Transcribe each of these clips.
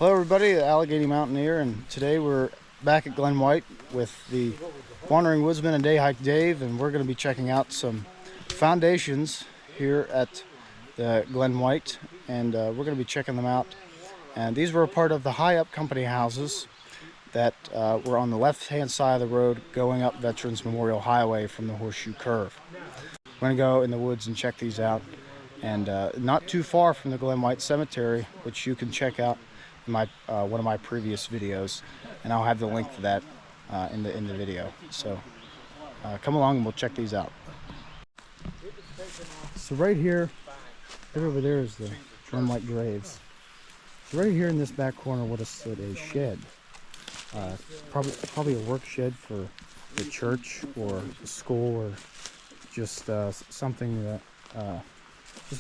Hello everybody, Allegheny Mountaineer, and today we're back at Glen with the Wandering Woodsman and Day Hike Dave, and we're going to be checking out some foundations here at the Glen and we're going to be checking them out. And these were a part of the high up company houses that were on the left hand side of the road going up Veterans Memorial Highway from the Horseshoe Curve. We're going to go in the woods and check these out, and not too far from the Glen Cemetery, which you can check out in my one of my previous videos, and I'll have the link to that in the video. So come along and we'll check these out. So right here, right over there is the Glen graves. So right here in this back corner would have stood a shed, probably a work shed for the church or the school, or just something that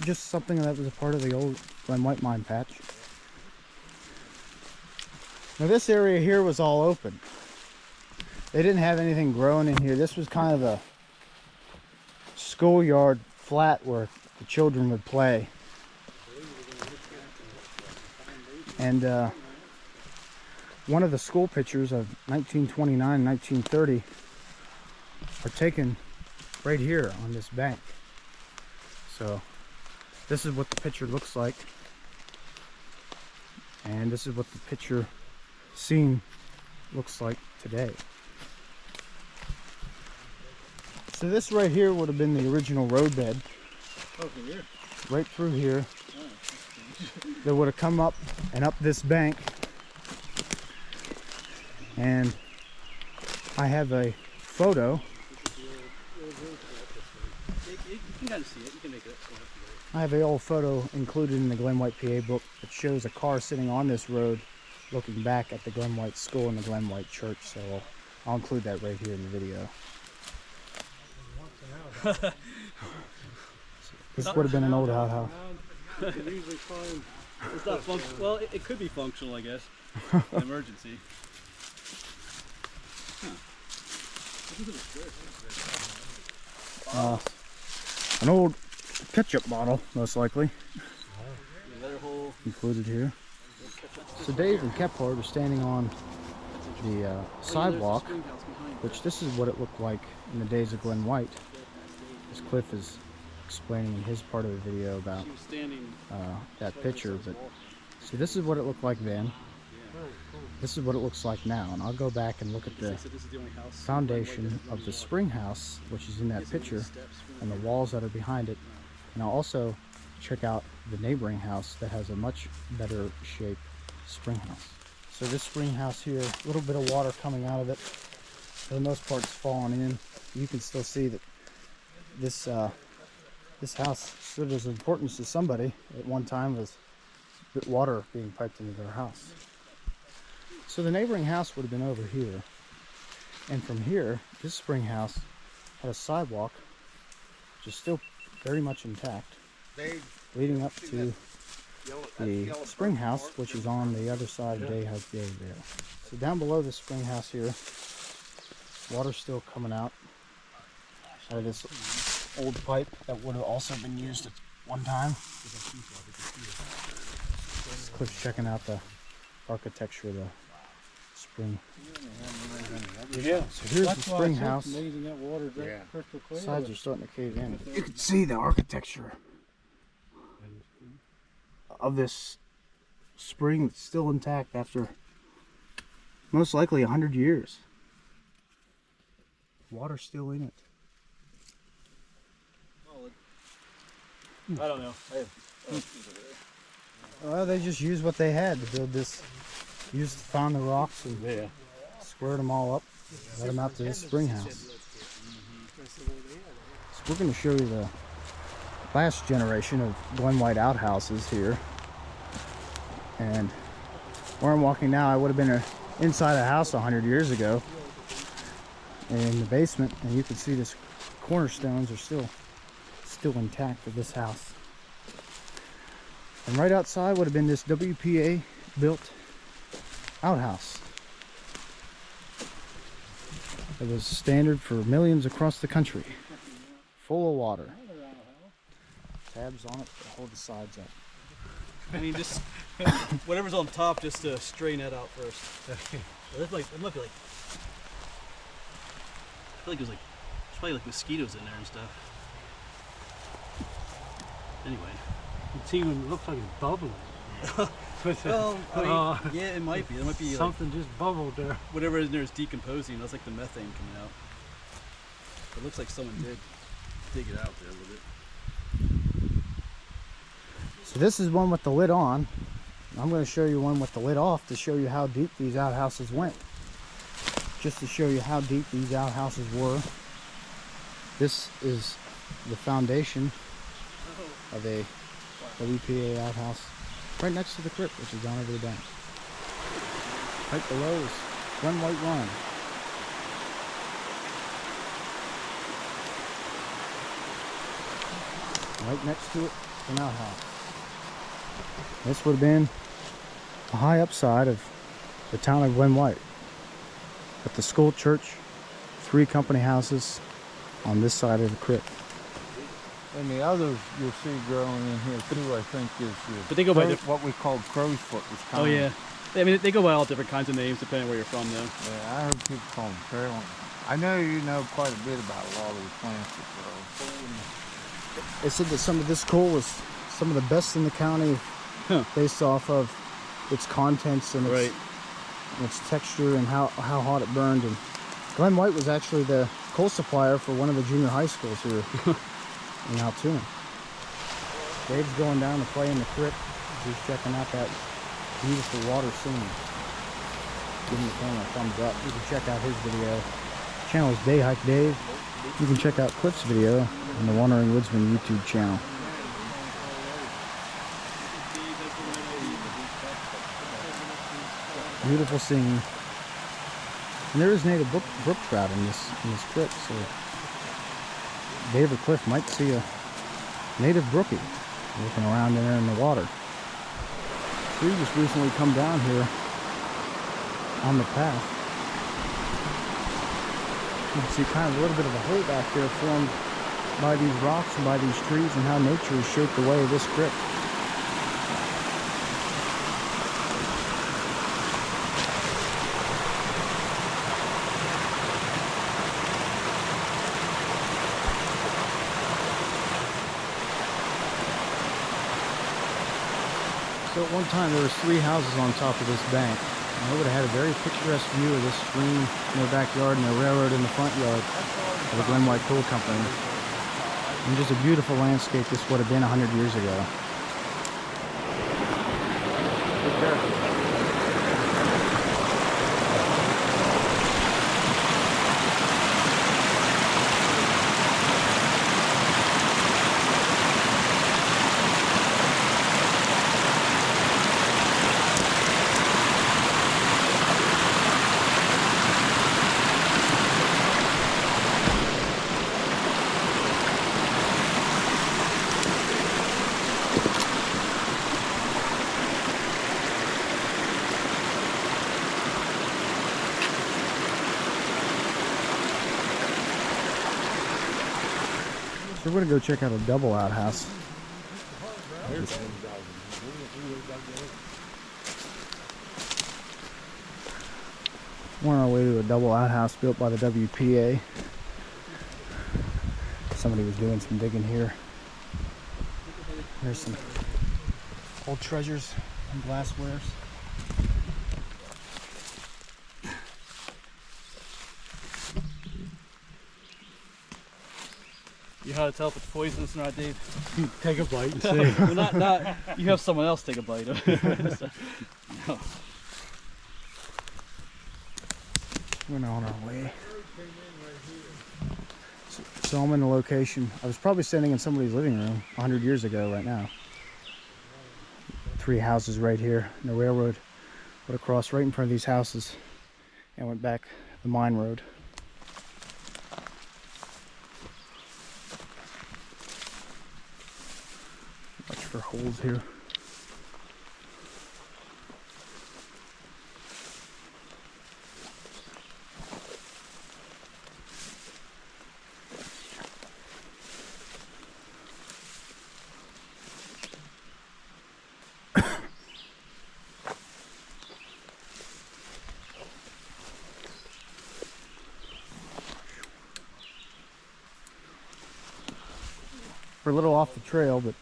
just something that was a part of the old Glen mine patch. Now this area here was all open. They didn't have anything growing in here. This was kind of a schoolyard flat where the children would play. And one of the school pictures of 1929, 1930 are taken right here on this bank. So this is what the picture looks like, and this is what the picture scene looks like today. So this right here would have been the original roadbed. Right through here. They would have come up and up this bank, and I have a photo. I have an old photo included in the Glen PA book that shows a car sitting on this road looking back at the Glen School and the Glen Church, so I'll include that right here in the video. This would have been an old outhouse. It's not functional. Well, it could be functional, I guess. An emergency. An old ketchup bottle, most likely, included here. So Dave and Kephart are standing on the sidewalk, which this is what it looked like in the days of Glen as Cliff is explaining in his part of the video about that picture. But see, this is what it looked like then. This is what it looks like now, and I'll go back and look at the foundation of the spring house, which is in that picture, and the walls that are behind it. And I'll also check out the neighboring house that has a much better shaped spring house. So this spring house here, a little bit of water coming out of it. For the most part, it's fallen in. You can still see that this this house stood as importance to somebody at one time, was water being piped into their house. So the neighboring house would have been over here, and from here, this spring house had a sidewalk, which is still very much intact, leading up to the spring house, which is on the other side of Day Hike Dave there. So down below the spring house here, water's still coming out of this old pipe that would have also been used at one time. Cliff's checking out the architecture of the spring. Yeah. So here's the spring house. Sides are starting to cave in. You can see the architecture of this spring that's still intact after most likely 100 years. Water's still in it. I don't know. Well, they just used what they had to build this. Found the rocks and squared them all up, let them out to this spring house. So we're going to show you the last generation of Glen outhouses here. And where I'm walking now, I would have been inside a house 100 years ago in the basement, and you can see this cornerstones are still intact of this house. And right outside would have been this WPA built outhouse. It was standard for millions across the country, full of water. Tabs on it to hold the sides up. I mean, just whatever's on top, just to strain that out first. It might be like, I feel like there's probably like mosquitoes in there and stuff. Anyway. It's even looks like it's bubbling. Well, I mean, yeah, it might be. There might be something just bubbled there. Whatever in there is decomposing. That's like the methane coming out. It looks like someone did dig it out there a little bit. So this is one with the lid on. I'm going to show you one with the lid off to show you how deep these outhouses went. Just to show you how deep these outhouses were. This is the foundation of a WPA outhouse right next to the crypt, which is down over the bank. Right below is Glen White Run. Right next to it, an outhouse. This would have been a high upside of the town of Glen White. At the school church, 3 company houses on this side of the crypt. And the others you'll see growing in here too, I think, is But they go by what we call crow's foot. Was Oh yeah. I mean, they go by all different kinds of names depending where you're from, though. Yeah, I heard people call them trailing. I know you know quite a bit about a lot of these plants that grow. They said that some of this coal was some of the best in the county, based off of its contents and its texture and how hot it burned. And Glen White was actually the coal supplier for one of the junior high schools here in Altoona. Dave's going down to play in the crypt. He's checking out that beautiful water scene. Giving the camera a thumbs up. You can check out his video. Channel is Day Hike Dave. You can check out Cliff's video on the Wandering Woodsman YouTube channel. Beautiful scene. And there is native brook trout in this crypt, so Dave or Cliff might see a native brookie looking around in there in the water. Tree just recently come down here on the path. You can see kind of a little bit of a hole back there formed by these rocks and by these trees, and how nature has shaped the way of this crypt. So at one time there was 3 houses on top of this bank. And I would have had a very picturesque view of this stream in their backyard and the railroad in the front yard of the Glen White Coal Company. And just a beautiful landscape this would have been 100 years ago. Take care. So we're going to go check out a double outhouse. We're on our way to a double outhouse built by the WPA. Somebody was doing some digging here. There's some old treasures and glasswares. You know how to tell if it's poisonous or not, Dave? Take a bite and see. Well, not. You have someone else take a bite. No. We're now on our way. So I'm in the location. I was probably standing in somebody's living room 100 years ago right now. 3 houses right here. And the railroad went across right in front of these houses and went back the mine road. Watch for holes here. We're a little off the trail, but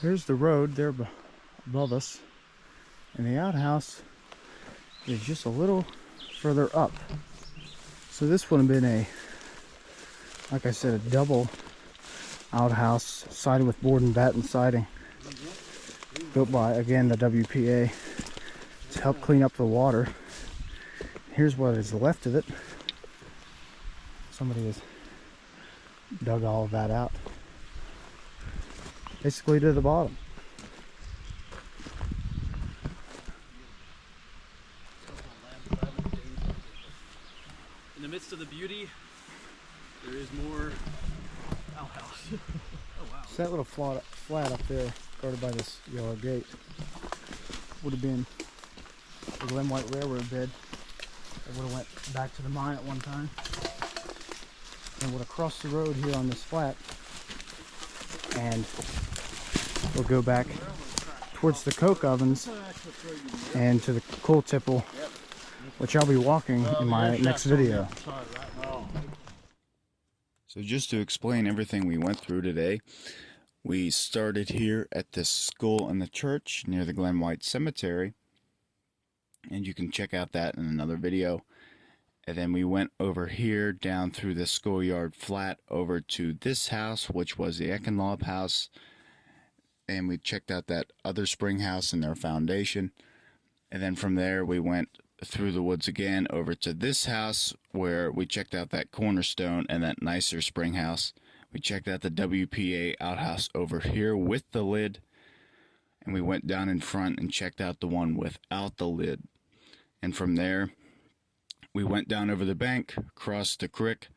there's the road there above us, and the outhouse is just a little further up. So this would have been a, like I said, a double outhouse sided with board and batten siding, built by, again, the WPA to help clean up the water. Here's what is left of it. Somebody has dug all of that out, basically to the bottom. In the midst of the beauty, there is more outhouse. Oh wow. So that little flat up there, guarded by this yellow gate, would have been the Glen White Railroad bed. It would have went back to the mine at one time, and would have crossed the road here on this flat, and we'll go back towards the coke ovens and to the coal tipple, which I'll be walking in my next video. So just to explain everything we went through today, we started here at the school and the church near the Glen White Cemetery, and you can check out that in another video. And then we went over here down through the Schoolyard flat over to this house, which was the Ekenlob house, and we checked out that other spring house and their foundation. And then from there we went through the woods again over to this house, where we checked out that cornerstone and that nicer spring house. We checked out the WPA outhouse over here with the lid, and we went down in front and checked out the one without the lid. And from there we went down over the bank, crossed the creek,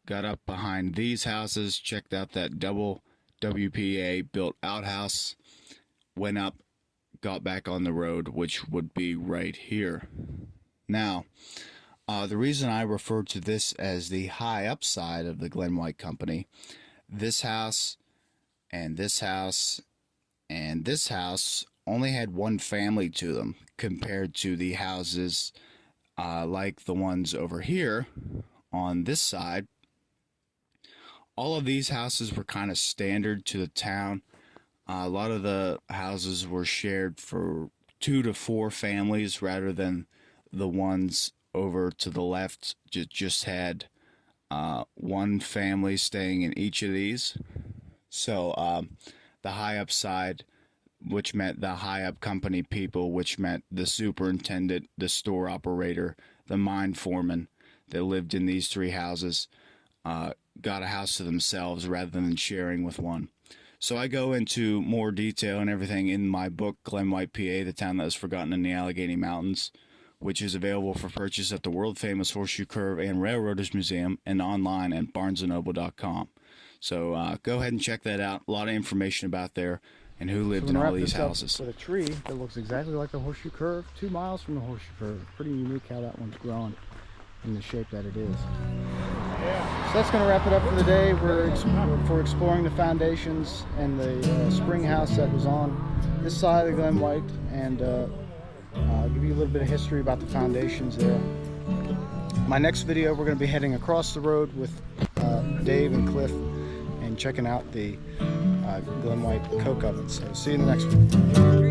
got up behind these houses, checked out that double WPA built outhouse, went up, got back on the road, which would be right here. Now, the reason I refer to this as the high up side of the Glen White Company, this house and this house and this house only had one family to them, compared to the houses like the ones over here on this side. All of these houses were kind of standard to the town. A lot of the houses were shared for 2 to 4 families, rather than the ones over to the left just had one family staying in each of these. So the high up side, which meant the high up company people, which meant the superintendent, the store operator, the mine foreman that lived in these 3 houses, got a house to themselves rather than sharing with one. So I go into more detail and everything in my book, Glen White, PA, The Town That Was Forgotten in the Allegheny Mountains, which is available for purchase at the world-famous Horseshoe Curve and Railroaders Museum, and online at barnesandnoble.com. So go ahead and check that out. A lot of information about there and who lived in all these houses. With a tree that looks exactly like the Horseshoe Curve, 2 miles from the Horseshoe Curve. Pretty unique how that one's grown in the shape that it is. So that's going to wrap it up for the day. We're exploring the foundations and the spring house that was on this side of the Glen White, and I'll give you a little bit of history about the foundations there. My next video, we're going to be heading across the road with Dave and Cliff and checking out the Glen White coke oven. So see you in the next one.